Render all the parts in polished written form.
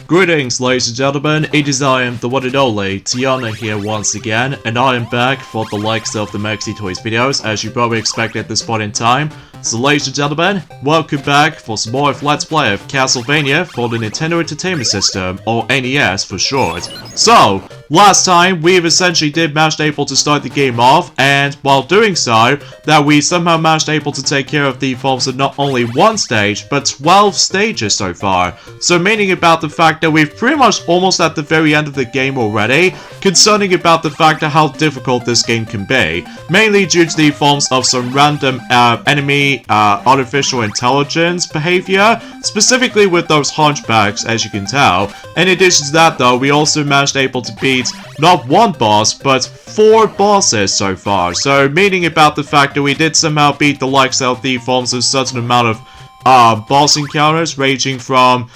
Greetings ladies and gentlemen, it is I am the one and only Tiana here once again, and I am back for the likes of the Maxi Toys videos, as you probably expect at this point in time. So ladies and gentlemen, welcome back for some more of Let's Play of Castlevania for the Nintendo Entertainment System, or NES for short. So, last time we essentially did manage able to start the game off, and while doing so, that we somehow managed able to take care of the forms of not only one stage, but 12 stages so far. So meaning about the fact that we've pretty much almost at the very end of the game already, concerning about the fact of how difficult this game can be, mainly due to the forms of some random enemy artificial intelligence behavior, specifically with those hunchbacks, as you can tell. In addition to that though, we also managed able to beat not one boss, but 4 bosses so far. So meaning about the fact that we did somehow beat the likes of the forms of certain amount of boss encounters, ranging from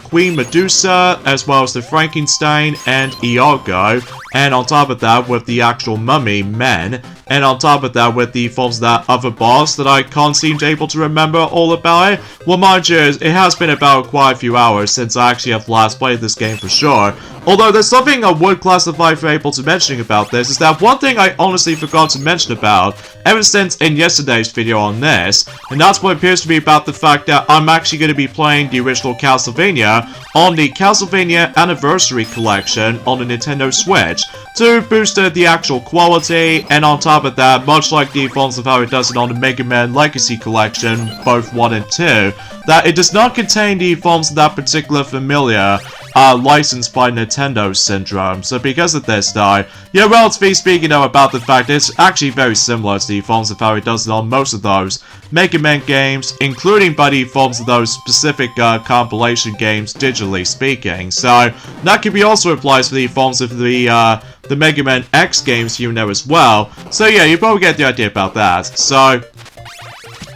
Queen Medusa, as well as the Frankenstein and Iago, and on top of that with the actual mummy men, and on top of that with the forms of that other boss that I can't seem to able to remember all about it. Well, mind you, it has been about quite a few hours since I actually have last played this game for sure. Although there's something I would classify for able to mentioning about this, is that one thing I honestly forgot to mention about ever since in yesterday's video on this, and that's what appears to be about the fact that I'm actually going to be playing the original Castlevania on the Castlevania Anniversary Collection on the Nintendo Switch to boost the actual quality, and on top of that, much like the forms of how it does it on the Mega Man Legacy Collection, both 1 and 2, that it does not contain the forms of that particular familiar licensed by Nintendo syndrome. So because of this though, yeah, relatively speaking though about the fact it's actually very similar to the forms of how it does it on most of those Mega Man games, including by the forms of those specific compilation games, digitally speaking. So that could be also applies for the forms of the Mega Man X games you know as well. So yeah, you probably get the idea about that. So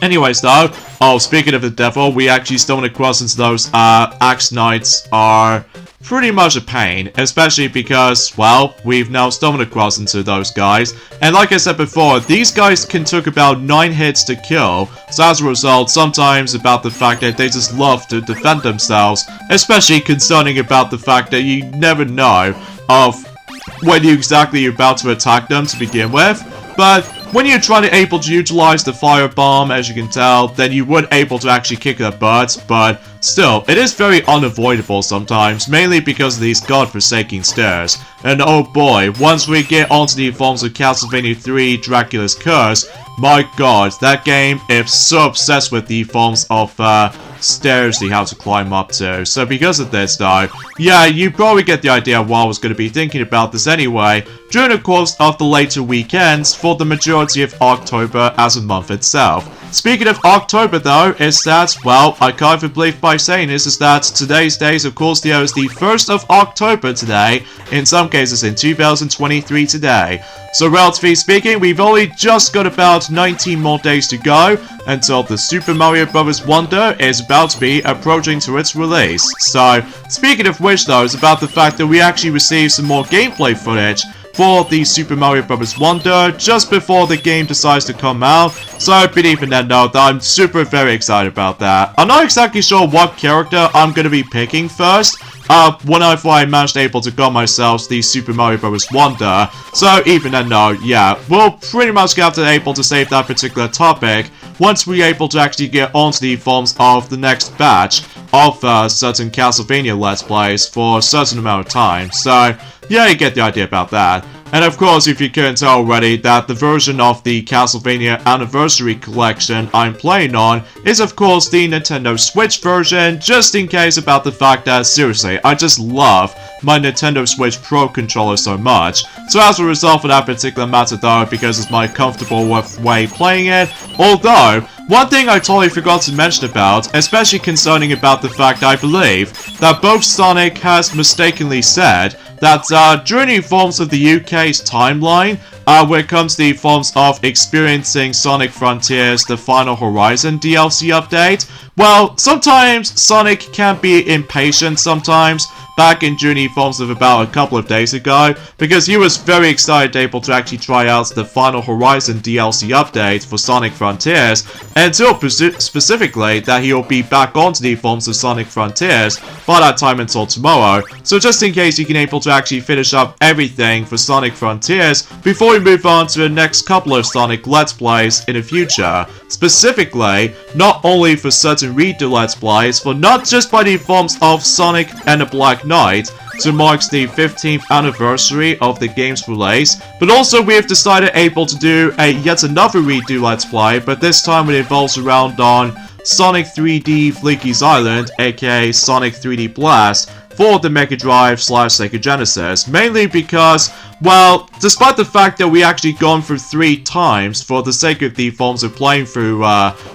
anyways though, speaking of the devil, we actually stumbled across into those Axe Knights are pretty much a pain, especially because, well, we've now stumbled across into those guys, and like I said before, these guys can took about 9 hits to kill, so as a result, sometimes about the fact that they just love to defend themselves, especially concerning about the fact that you never know of when you exactly you're about to attack them to begin with, but when you're trying to able to utilize the firebomb, as you can tell, then you would able to actually kick their butts, but still, it is very unavoidable sometimes, mainly because of these godforsaken stairs. And oh boy, once we get onto the forms of Castlevania 3 Dracula's Curse, my god, that game is so obsessed with the forms of stairs you have to climb up to. So because of this though, yeah, you probably get the idea of why I was going to be thinking about this anyway, during the course of the later weekends for the majority of October as a month itself. Speaking of October though, is that, well, I can't even believe by saying this, is that today's date, of course, there is the 1st of October today, in some cases in 2023 today. So relatively speaking, we've only just got about 19 more days to go until the Super Mario Bros. Wonder is about to be approaching to its release. So, speaking of which though, is about the fact that we actually received some more gameplay footage for the Super Mario Bros. Wonder just before the game decides to come out, so believe in that note, I'm super very excited about that. I'm not exactly sure what character I'm going to be picking first, whenever I managed able to got myself the Super Mario Bros. Wonder, so even then note, yeah, we'll pretty much have to able to save that particular topic once we're able to actually get onto the forms of the next batch of certain Castlevania Let's Plays for a certain amount of time, so yeah, you get the idea about that. And of course, if you couldn't tell already, that the version of the Castlevania Anniversary Collection I'm playing on is of course the Nintendo Switch version, just in case about the fact that, seriously, I just love my Nintendo Switch Pro controller so much. So as a result of that particular matter though, because it's my comfortable way playing it, although, one thing I totally forgot to mention about, especially concerning about the fact I believe that both Sonic has mistakenly said that during the forms of the UK's timeline, when it comes to the forms of experiencing Sonic Frontiers, the Final Horizon DLC update, well, sometimes Sonic can be impatient sometimes. Back in June, he forms of about a couple of days ago, because he was very excited able to actually try out the Final Horizon DLC update for Sonic Frontiers, and specifically that he'll be back onto the forms of Sonic Frontiers by that time until tomorrow. So just in case you can able to actually finish up everything for Sonic Frontiers before we move on to the next couple of Sonic Let's Plays in the future. Specifically, not only for certain redo Let's Plays, but not just by the forms of Sonic and the Black Knight, to mark the 15th anniversary of the game's release, but also we have decided able to do yet another redo Let's Play, but this time it involves around on Sonic 3D Fleeky's Island, aka Sonic 3D Blast, for the Mega Drive / Sega Genesis, mainly because, well, despite the fact that we actually gone through 3 times for the sake of the forms of playing through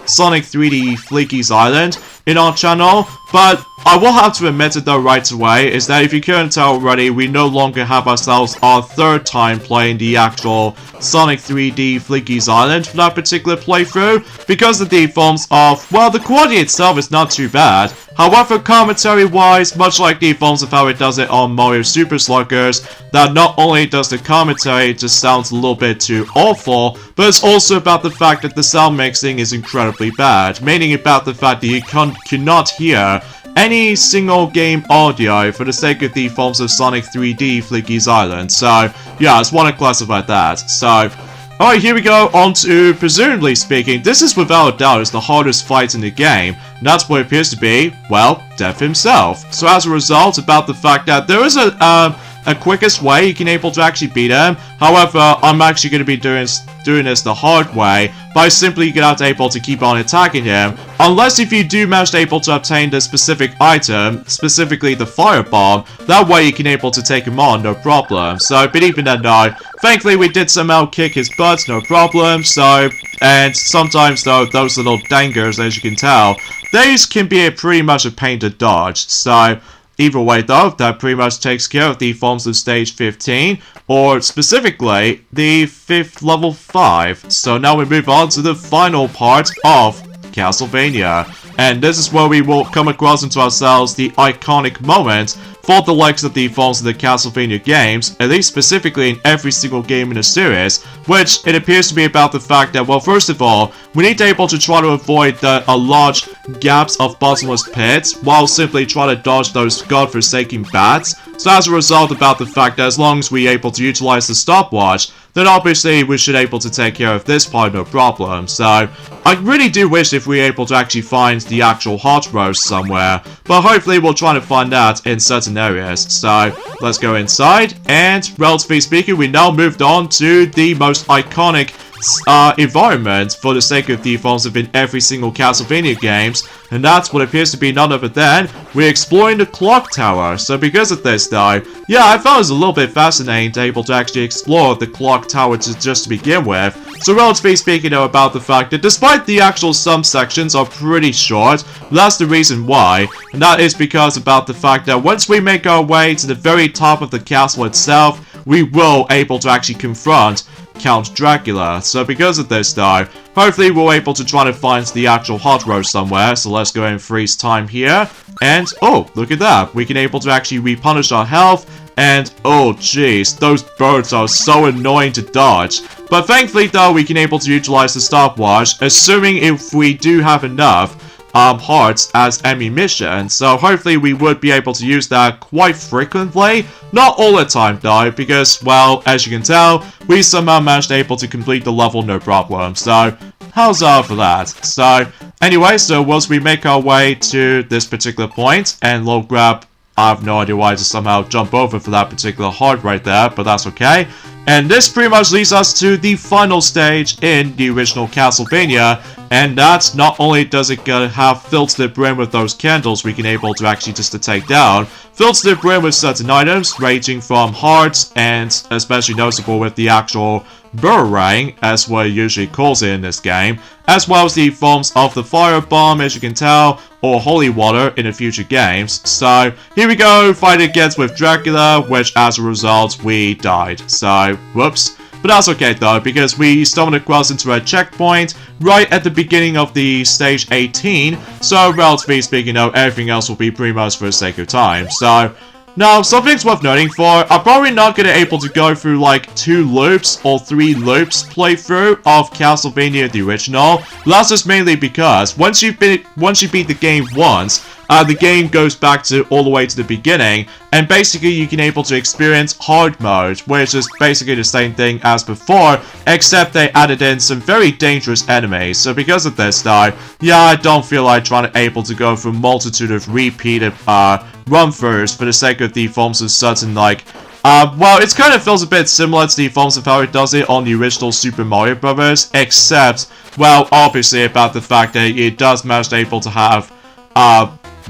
Sonic 3D Fleeky's Island in our channel, but I will have to admit it though right away, is that if you couldn't tell already, we no longer have ourselves our 3rd time playing the actual Sonic 3D Fleeky's Island for that particular playthrough, because of the forms of, well, the quality itself is not too bad. However, commentary-wise, much like the forms of how it does it on Mario Super Sluggers, that not only does the commentary just sounds a little bit too awful, but it's also about the fact that the sound mixing is incredibly bad, meaning about the fact that you cannot hear any single game audio for the sake of the forms of Sonic 3D Fleeky's Island. So, yeah, I just want to classify that. So, alright, here we go on to, presumably speaking, this is without a doubt is the hardest fight in the game, and that's what it appears to be, well, Death himself. So as a result, about the fact that there is a quickest way you can able to actually beat him. However, I'm actually going to be doing this the hard way by simply not able to keep on attacking him, unless if you do manage to able to obtain the specific item, specifically the firebomb. That way you can able to take him on, no problem. So, but even then, no. Thankfully, we did somehow kick his butt, no problem. So, and sometimes though, those little dangers, as you can tell, these can be pretty much a pain to dodge. So, either way though, that pretty much takes care of the forms of stage 15, or specifically, the 5th level 5. So now we move on to the final part of Castlevania. And this is where we will come across into ourselves the iconic moment for the likes of the forms of the Castlevania games, at least specifically in every single game in the series, which it appears to be about the fact that, well, first of all, we need to able to try to avoid a large gaps of bottomless pits, while simply try to dodge those godforsaken bats. So as a result, about the fact that as long as we able to utilize the stopwatch, then obviously we should able to take care of this part no problem. So I really do wish if we were able to actually find the actual hot roast somewhere, but hopefully we'll try to find that in certain areas. So let's go inside, and relatively speaking, we now moved on to the most iconic environment for the sake of the forms of in every single Castlevania games, and that's what appears to be none other than we're exploring the clock tower. So because of this though, yeah, I found it was a little bit fascinating to able to actually explore the clock tower just to begin with. So relatively speaking though, about the fact that despite the actual some sections are pretty short, that's the reason why, and that is because about the fact that once we make our way to the very top of the castle itself, we will able to actually confront Count Dracula. So because of this though, hopefully we're able to try to find the actual hot roast somewhere. So let's go and freeze time here. And oh, look at that. We can able to actually replenish our health. And oh jeez, those birds are so annoying to dodge. But thankfully though, we can able to utilize the stopwatch, assuming if we do have enough hearts as ammunition. So hopefully we would be able to use that quite frequently. Not all the time though, because, well, as you can tell, we somehow managed able to complete the level no problem. So how's that for that? So anyway, so once we make our way to this particular point, and we'll grab, I have no idea why I just somehow jump over for that particular heart right there, but that's okay. And this pretty much leads us to the final stage in the original Castlevania, and that's not only does it have filled to the brim with those candles we can able to actually just to take down, filled to the brim with certain items ranging from hearts, and especially noticeable with the actual Burrang, as what it usually calls it in this game, as well as the forms of the firebomb, as you can tell, or holy water in the future games. So here we go, fight against with Dracula, which as a result we died. So whoops. but that's okay though, because we stumbled across into a checkpoint right at the beginning of the stage 18, so relatively speaking, everything else will be pretty much for the sake of time. So now, something's worth noting for, I'm probably not going to able to go through like 2 loops or 3 loops playthrough of Castlevania the original. That's just mainly because once you beat the game once, the game goes back to all the way to the beginning, and basically you can able to experience hard mode, which is basically the same thing as before, except they added in some very dangerous enemies. So because of this though, yeah, I don't feel like trying to able to go through a multitude of repeated run-throughs for the sake of the forms of certain like well, it kind of feels a bit similar to the forms of how it does it on the original Super Mario Bros. Except, well, obviously about the fact that it does manage to able to have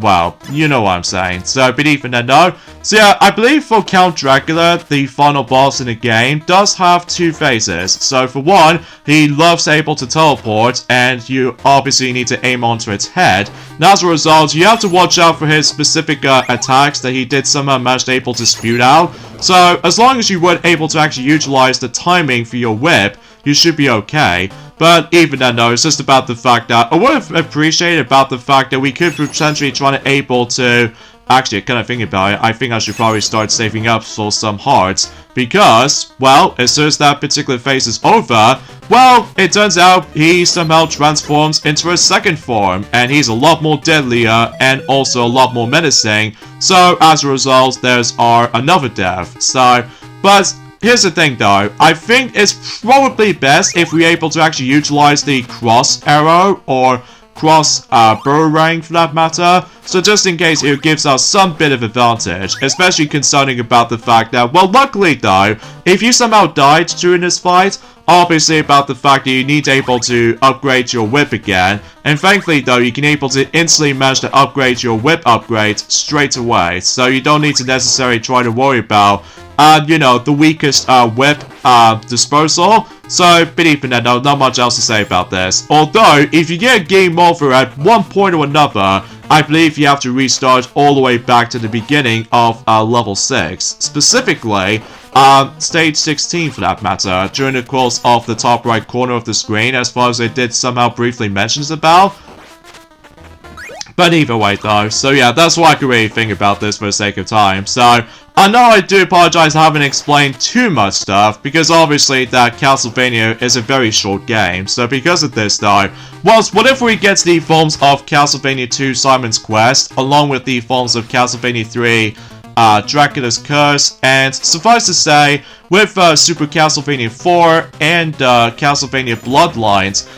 well, you know what I'm saying. So, but even then, no. So yeah, I believe for Count Dracula, the final boss in the game does have 2 phases. So for one, he loves able to teleport, and you obviously need to aim onto its head. And as a result, you have to watch out for his specific attacks that he did somehow manage to able to spew out. So as long as you weren't able to actually utilize the timing for your whip, you should be okay. But even then though, it's just about the fact that I would have appreciated about the fact that we could potentially try to able to actually kind of thinking about it, I think I should probably start saving up for some hearts, because, well, as soon as that particular phase is over, well, it turns out he somehow transforms into a second form, and he's a lot more deadlier and also a lot more menacing. So as a result, there's another death. So, but here's the thing though, I think it's probably best if we're able to actually utilize the cross arrow or cross boomerang for that matter, so just in case it gives us some bit of advantage, especially concerning about the fact that, well, luckily though, if you somehow died during this fight, obviously about the fact that you need to able to upgrade your whip again, and thankfully though, you can able to instantly manage to upgrade your whip upgrade straight away, so you don't need to necessarily try to worry about you know, the weakest whip disposal. So, but even then, no, not much else to say about this. Although, if you get game over at one point or another, I believe you have to restart all the way back to the beginning of level 6. Specifically, stage 16 for that matter, during the course of the top right corner of the screen, as far as it did somehow briefly mentions about. But either way though, so yeah, that's what I could really think about this for the sake of time. So, I know I do apologize I haven't explained too much stuff, because obviously that Castlevania is a very short game. So because of this though, what if we get the forms of Castlevania 2 Simon's Quest, along with the forms of Castlevania 3 Dracula's Curse, and suffice to say, with Super Castlevania 4 and Castlevania Bloodlines,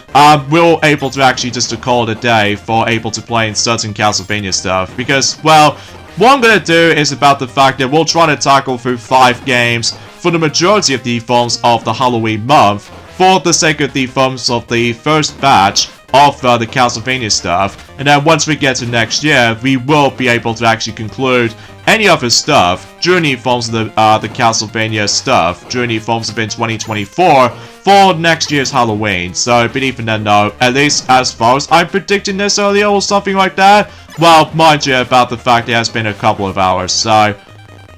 we're able to actually just to call it a day for able to play in certain Castlevania stuff, because, well, what I'm gonna do is about the fact that we'll try to tackle through 5 games for the majority of the forms of the Halloween month, for the sake of the forms of the first batch of the Castlevania stuff, and then once we get to next year, we will be able to actually conclude any other stuff during the forms of the Castlevania stuff during the forms of in 2024 for next year's Halloween. So, but even then, no, at least as far as I'm predicting this earlier or something like that, well, mind you about the fact it has been a couple of hours. So,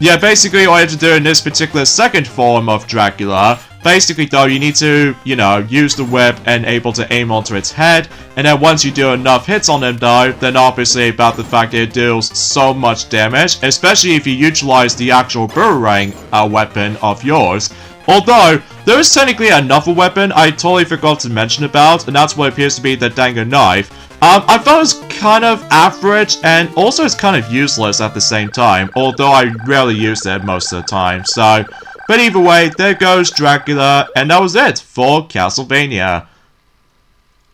yeah, basically all you have to do in this particular second form of Dracula, basically though, you need to, you know, use the whip and able to aim onto its head, and then once you do enough hits on him though, then obviously about the fact that it deals so much damage, especially if you utilize the actual boomerang weapon of yours. Although, there is technically another weapon I totally forgot to mention about, and that's what appears to be the Dango knife. I thought it was kind of average, and also it's kind of useless at the same time, although I rarely use it most of the time, so. But either way, there goes Dracula, and that was it for Castlevania.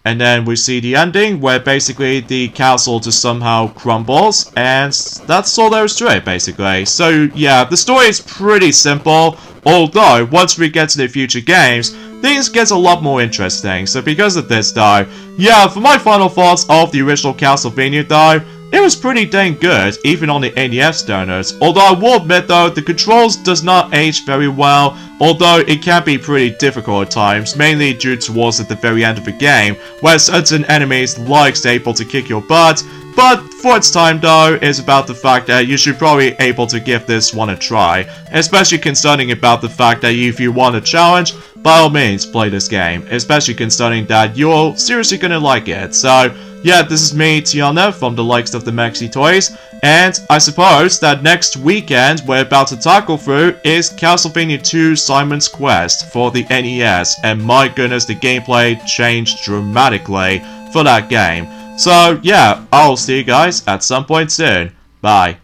And then we see the ending, where basically the castle just somehow crumbles, and that's all there is to it, basically. So, yeah, the story is pretty simple, although, once we get to the future games, things get a lot more interesting. So because of this, though, yeah, for my final thoughts of the original Castlevania, though, it was pretty dang good, even on the NES donors. Although I will admit though, the controls does not age very well, although it can be pretty difficult at times, mainly due towards at the very end of the game, where certain enemies likes able to kick your butt, But for its time though, is about the fact that you should probably able to give this one a try, especially concerning about the fact that if you want a challenge, by all means play this game, especially concerning that you're seriously gonna like it. So yeah, this is me, Tiana, from the likes of the Maxi Toys, and I suppose that next weekend we're about to tackle through is Castlevania 2 Simon's Quest for the NES, and my goodness, the gameplay changed dramatically for that game. So yeah, I'll see you guys at some point soon. Bye.